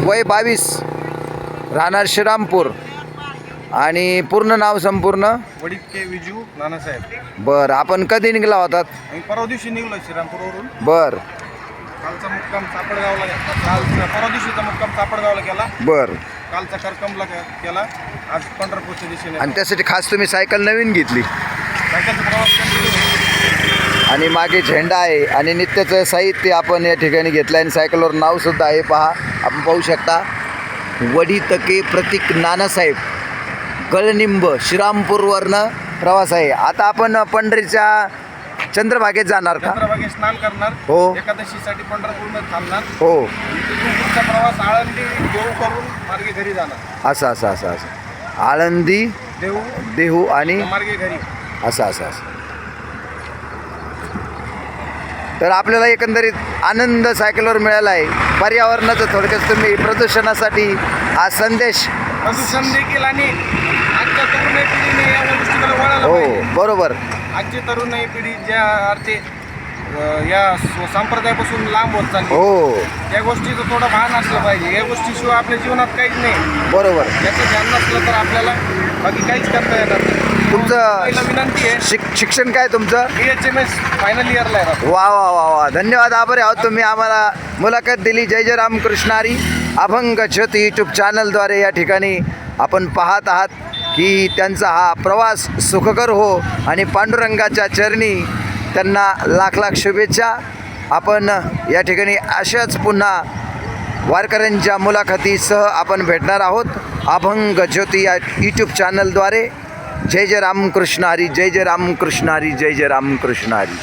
वय 22, राहणार श्रीरामपूर. आणि पूर्ण नाव संपूर्ण? वडीत के विजू नानासाहेब. बर, आपण कधी निघला होतात? आम्ही परवा दिवशी निघलो श्रीरामपूरवरून. बर कालचा मुक्काम सापडगावला, काल परवा दिवशीचा मुक्काम सापडगावला केला. बर. कालचा करकमला केला. आज पंढरपूरच्या दिशेने. आणि त्यासाठी खास तुम्ही सायकल नवीन घेतली सायकलचा प्रवास कंटिन्यू. आणि मागे झेंडा आहे आणि नित्याचं साहित्य आपण या ठिकाणी घेतलं आणि सायकलवर नावसुद्धा आहे. पहा, आपण पाहू शकता, वडीतके प्रतीक नानासाहेब, कळनिंब, श्रीरामपूरवरनं प्रवास आहे. आता आपण पंढरीच्या चंद्रभागेत जाणार का? चंद्रभागेत स्नान करणार. हो. एकादशीसाठी पंढरपूरमध्ये थांबणार. हो. तिथून पुढचा प्रवास आळंदी देऊ करून मार्गे घरी जाणार. असं असं असं असं आळंदी, देऊ देहू आणि मार्गे घरी. असं असं असं. तर आपल्याला एकंदरीत आनंद सायकलवर मिळाला आहे. पर्यावरणाचं थोडक्यात तुम्ही प्रदूषणासाठी हा संदेश. प्रदूषण देखील आणि आजच्या तरुण पिढीने या गोष्टीकडे वळायला हो, पाहिजे. बरोबर. आजची तरुण पिढी ज्या अर्थे या संप्रदायापासून लांब होत चालली, हो, या गोष्टीचं थोडं भान असलं पाहिजे. या गोष्टीशिवाय आपल्या जीवनात काहीच नाही. बरोबर. याचं ध्यान नसलं तर आपल्याला बाकी काहीच करता येणार नाही. तुमचं पहिला विनंती आहे, शिक्षण काय तुमचं? BHMS फायनल इयरला आहे. वा वा वा वा, धन्यवाद, आभारी आहोत. तुम्ही आम्हाला मुलाखत दिली. जय जय रामकृष्ण हरी. अभंग ज्योती यूट्यूब चॅनलद्वारे या ठिकाणी आपण पाहत आहात की त्यांचा हा प्रवास सुखकर हो आणि पांडुरंगाच्या चरणी त्यांना लाख लाख शुभेच्छा. आपण या ठिकाणी अशाच पुन्हा वारकऱ्यांच्या मुलाखतीसह आपण भेटणार आहोत अभंग ज्योती या यूट्यूब चॅनलद्वारे. जय जय रामकृष्ण हरी. जय जय रामकृष्ण हरी. जय जय रामकृष्ण हरी.